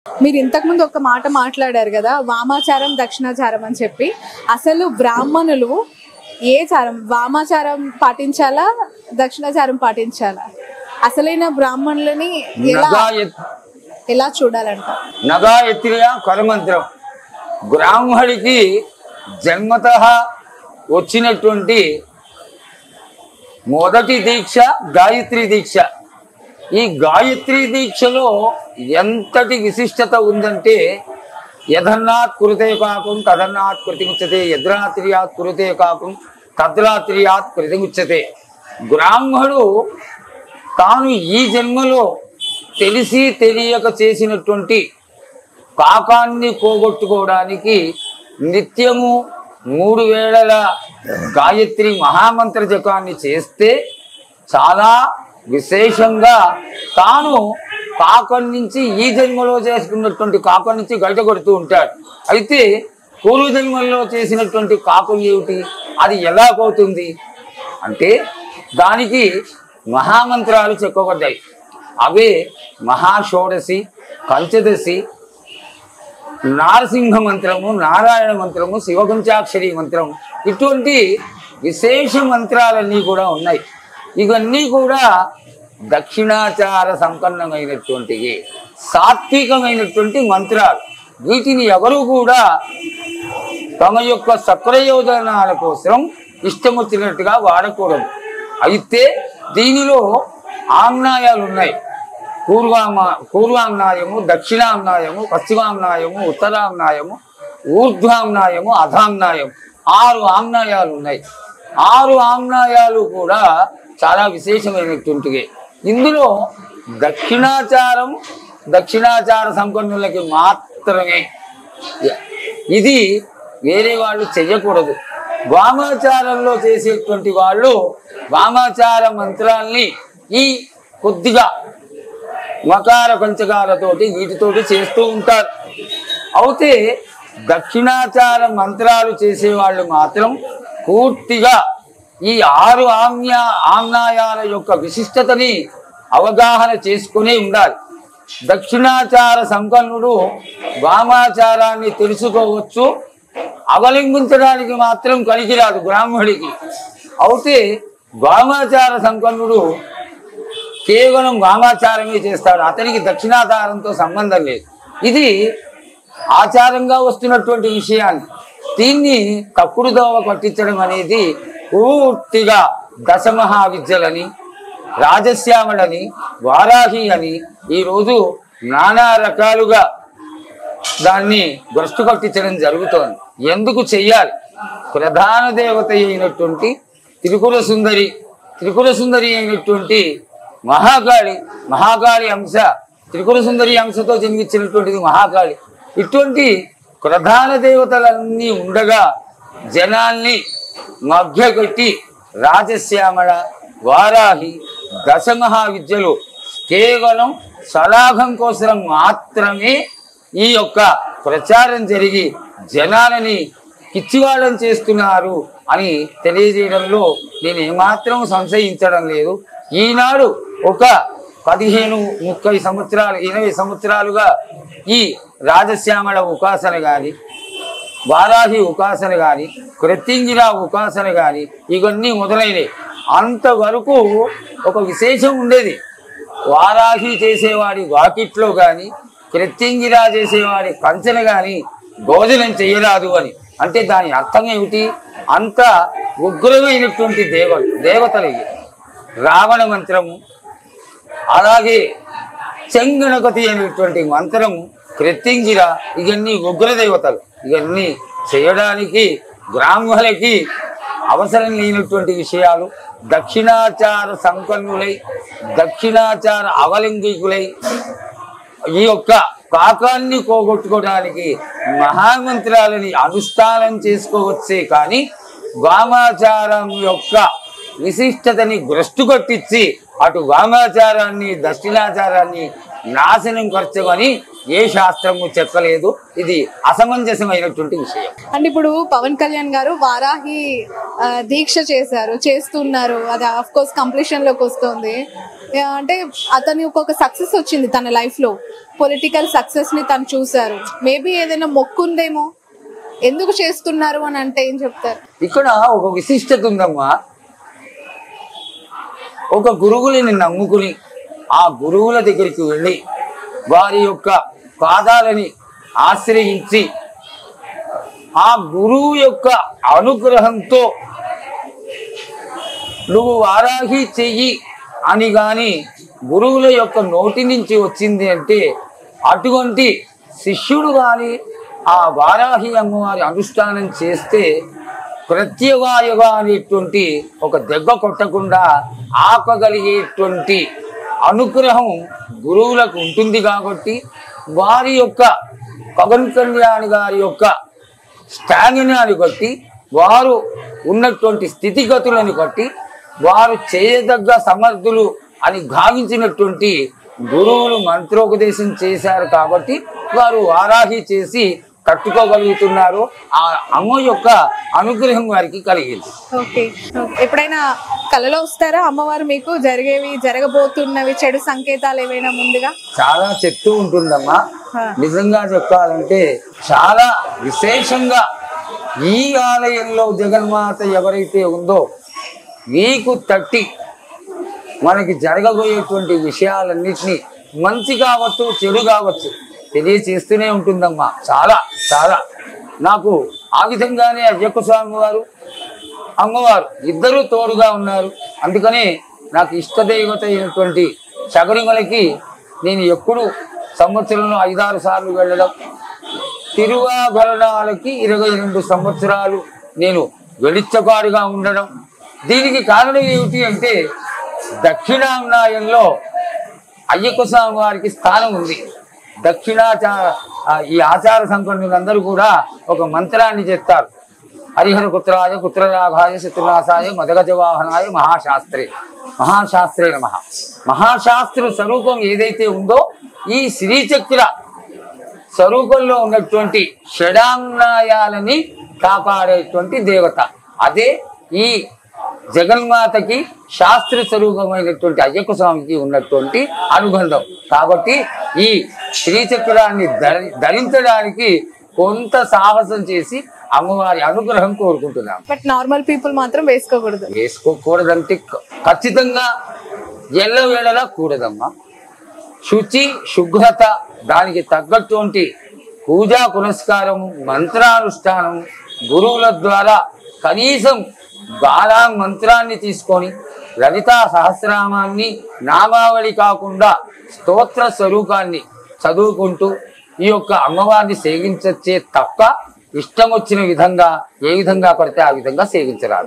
మీరు ఇంతకు ముందు ఒక మాట మాట్లాడారు కదా, వామాచారం దక్షిణాచారం అని చెప్పి. అసలు బ్రాహ్మణులు ఏ చారం, వామాచారం పాటించాలా దక్షిణాచారం పాటించాలా? అసలైన బ్రాహ్మణులని ఎలా చూడాలంట? నగా ఎత్తిన కరమంత్రం బ్రాహ్మడికి జన్మతః వచ్చినటువంటి మొదటి దీక్ష గాయత్రి దీక్ష. ఈ గాయత్రి దీక్షలో ఎంతటి విశిష్టత ఉందంటే, యథన్నాత్ కురుతే కాకం తదన్నాత్ కృతిముచ్యతే, యద్రాత్రియాత్ కురుతే కాకం తద్రాత్రియాత్ కృతిముచ్యతే. బ్రాహ్మడు తాను ఈ జన్మలో తెలిసి తెలియక చేసినటువంటి పాపాన్ని పోగొట్టుకోవడానికి నిత్యము 3 వేళల గాయత్రి మహామంత్ర జపాన్ని చేస్తే చాలా విశేషంగా తాను పాపం నుంచి ఈ జన్మలో చేసుకున్నటువంటి పాపం నుంచి బయటపడుతూ ఉంటాడు. అయితే పూర్వజన్మల్లో చేసినటువంటి పాపం ఏమిటి, అది ఎలా పోతుంది అంటే దానికి మహామంత్రాలు చెప్పబడ్డాయి. అవే మహాషోడశి, పంచదశి, నారసింహ మంత్రము, నారాయణ మంత్రము, శివపంచాక్షరి మంత్రం, ఇటువంటి విశేష మంత్రాలన్నీ కూడా ఉన్నాయి. ఇవన్నీ కూడా దక్షిణాచార సంపన్నమైనటువంటి సాత్వికమైనటువంటి మంత్రాలు. వీటిని ఎవరు కూడా తమ యొక్క సప్రయోజనాల కోసం ఇష్టం వచ్చినట్టుగా వాడకూడదు. అయితే దీనిలో ఆమ్నాయాలు ఉన్నాయి. పూర్వామ్నాయము, దక్షిణామ్నాయము, పశ్చిమామ్నాయము, ఉత్తరామ్నాయము, ఊర్ధ్వామ్నాయము, అధామ్నాయం, 6 ఆమ్నాయాలు ఉన్నాయి. 6 ఆమ్నాయాలు కూడా చాలా విశేషమైనటువంటివి. ఇందులో దక్షిణాచార సంపన్నులకి మాత్రమే, ఇది వేరే వాళ్ళు చెయ్యకూడదు. వామాచారంలో చేసేటువంటి వాళ్ళు వామాచార మంత్రాల్ని ఈ కొద్దిగా మకార పంచకాలతోటి వీటితోటి చేస్తూ ఉంటారు. అయితే దక్షిణాచార మంత్రాలు చేసేవాళ్ళు మాత్రం పూర్తిగా ఈ 6 ఆమ్నాయాల యొక్క విశిష్టతని అవగాహన చేసుకునే ఉండాలి. దక్షిణాచార సంపన్నుడు వామాచారాన్ని తెలుసుకోవచ్చు, అవలంబించడానికి మాత్రం పనికిరాదు బ్రాహ్మడికి. అయితే వామాచార సంపన్నుడు కేవలం వామాచారమే చేస్తాడు, అతనికి దక్షిణాచారంతో సంబంధం లేదు. ఇది ఆచారంగా వస్తున్నటువంటి విషయాన్ని దీన్ని తప్పుడు దోవ పట్టించడం అనేది పూర్తిగా దశమహావిద్యలని, రాజశ్యామలని, వారాహి అని ఈరోజు నానా రకాలుగా దాన్ని భ్రష్టు పట్టించడం జరుగుతోంది. ఎందుకు చెయ్యాలి? ప్రధాన దేవత అయినటువంటి త్రిపుర సుందరి అయినటువంటి మహాకాళి అంశ, త్రిపుర సుందరి అంశతో జన్మించినటువంటిది మహాకాళి. ఇటువంటి ప్రధాన దేవతలన్నీ ఉండగా జనాల్ని మభ్యపెట్టి రాజశ్యామల, వారాహి, దశమహావిద్యలు కేవలం సలాఘం కోసం మాత్రమే ఈ యొక్క ప్రచారం జరిగి జనాలని పిచ్చివాళ్ళం చేస్తున్నారు అని తెలియజేయడంలో నేను ఏమాత్రం సంశయించడం లేదు. ఈనాడు ఒక 15-30 సంవత్సరాలు 20 సంవత్సరాలుగా ఈ రాజశ్యామల ఉపాసన కానీ, వారాహి ఉపాసన కానీ, కృత్యంగిరా ఉపాసన కానీ ఇవన్నీ మొదలైనవి. అంతవరకు ఒక విశేషం ఉండేది. వారాహి చేసేవాడి వాకిట్లో కానీ, కృత్యంగిరా చేసేవాడి కంచెన కానీ భోజనం చేయరాదు అని. అంటే దాని అర్థం ఏమిటి? అంత ఉగ్రమైనటువంటి దేవతలు రావణ మంత్రము, అలాగే చెంగణపతి అనేటువంటి మంత్రము, కృత్యంగిర, ఇవన్నీ ఉగ్రదేవతలు. ఇవన్నీ చేయడానికి బ్రాహ్మణులకి అవసరం లేనటువంటి విషయాలు. దక్షిణాచార సంపన్నులై, దక్షిణాచార అవలంబికులై ఈ యొక్క పాపాన్ని పోగొట్టుకోవడానికి మహామంత్రాలని అనుష్ఠానం చేసుకోవచ్చే కానీ వామాచారం యొక్క విశిష్టతని భ్రష్టు కొట్టించి అటు వామాచారాన్ని దక్షిణాచారాన్ని నాశనం ఖర్చమని ఏ శాస్త్రము చెప్పలేదు. ఇది అసమంజసమైనటువంటి విషయం. అంటే ఇప్పుడు పవన్ కళ్యాణ్ గారు వారాహి దీక్ష చేస్తున్నారు, అది ఆఫ్ కోర్స్ కంప్లీషన్ లోకి వస్తుంది. అంటే అతని ఒక సక్సెస్ వచ్చింది తన లైఫ్ లో, పొలిటికల్ సక్సెస్ ని తను చూసారు. మేబీ ఏదైనా మొక్కుందేమో, ఎందుకు చేస్తున్నారు అని అంటే ఏం చెప్తారు? ఇక్కడ ఒక విశిష్టత ఉందమ్మా. ఒక గురువుని నమ్ముకుని ఆ గురువుల దగ్గరికి వెళ్ళి వారి యొక్క పాదాలని ఆశ్రయించి ఆ గురువు యొక్క అనుగ్రహంతో నువ్వు వారాహి చెయ్యి అని గాని గురువుల యొక్క నోటి నుంచి వచ్చింది అంటే అటువంటి శిష్యుడు కానీ ఆ వారాహి అమ్మవారి అనుష్ఠానం చేస్తే ప్రత్యవాయుగా అనేటువంటి ఒక దెబ్బ కొట్టకుండా ఆపగలిగేటువంటి అనుగ్రహం గురువులకు ఉంటుంది. కాబట్టి వారి యొక్క పవన్ కళ్యాణ్ గారి యొక్క స్టామినాని బట్టి, వారు ఉన్నటువంటి స్థితిగతులను బట్టి, వారు చేయదగ్గ సమర్థులు అని భావించినటువంటి గురువులు మంత్రోపదేశం చేశారు. కాబట్టి వారు వారాహి చేసి తట్టుకోగలుగుతున్నారు. ఆ అమ్మ యొక్క అనుగ్రహం వారికి కలిగింది. ఓకే, ఎప్పుడైనా కలలో వస్తారా అమ్మవారు మీకు? జరగబోతున్నవి చెడు సంకేతాలు ఏవైనా ముందుగా? చాలా చెప్తూ ఉంటుందమ్మా. నిజంగా చెప్పాలంటే చాలా విశేషంగా ఈ ఆలయంలో జగన్మాత ఎవరైతే ఉందో మీకు తట్టి మనకి జరగబోయేటువంటి విషయాలన్నిటినీ మంచి కావచ్చు చెడు కావచ్చు తెలియచేస్తూనే ఉంటుందమ్మా. చాలా చాలా నాకు ఆ విధంగానే అయ్యప్ప స్వామి వారు అమ్మవారు ఇద్దరూ తోడుగా ఉన్నారు. అందుకనే నాకు ఇష్టదైవత అయినటువంటి శబరిమలకి నేను ఎప్పుడు సంవత్సరంలో 5-6 సార్లు వెళ్ళడం, తిరువాభరణాలకి 22 సంవత్సరాలు నేను వెలిచ్చకాడుగా ఉండడం. దీనికి కారణం ఏమిటి అంటే దక్షిణామ్నాయంలో అయ్యప్ప స్వామి వారికి స్థానం ఉంది. ఈ ఆచార సంపన్నులందరూ కూడా ఒక మంత్రాన్ని చెప్తారు. హరిహర పుత్రాయ పుత్రరాఘాయ శత్రునాశాయ మదగజవాహనాయ మహాశాస్త్రే నమః. మహాశాస్త్ర స్వరూపం ఏదైతే ఉందో ఈ శ్రీచక్ర స్వరూపంలో ఉన్నటువంటి షడాంగాయాలని కాపాడేటువంటి దేవత, అదే ఈ జగన్మాతకి శాస్త్ర స్వరూపమైనటువంటి అయ్యప్ప స్వామికి ఉన్నటువంటి అనుబంధం. కాబట్టి ఈ శ్రీచక్రాన్ని ధరించడానికి కొంత సాహసం చేసి అమ్మవారి అనుగ్రహం కోరుకుంటున్నాం. బట్ నార్మల్ పీపుల్ మాత్రం వేసుకోకూడదంటే ఖచ్చితంగా ఎల్లవేళలా కూడదమ్మా. శుచి శుభ్రత, దానికి తగ్గటువంటి పూజా పునస్కారము, మంత్రానుష్ఠానము, గురువుల ద్వారా కనీసం బాలా మంత్రాన్ని తీసుకొని లలితా సహస్రనామాన్ని నామావళి కాకుండా స్తోత్ర స్వరూపాన్ని చదువుకుంటూ ఈ యొక్క అమ్మవారిని సేవించే తప్ప ఇష్టం వచ్చిన విధంగా ఏ విధంగా పడితే ఆ విధంగా సేవించరాదు.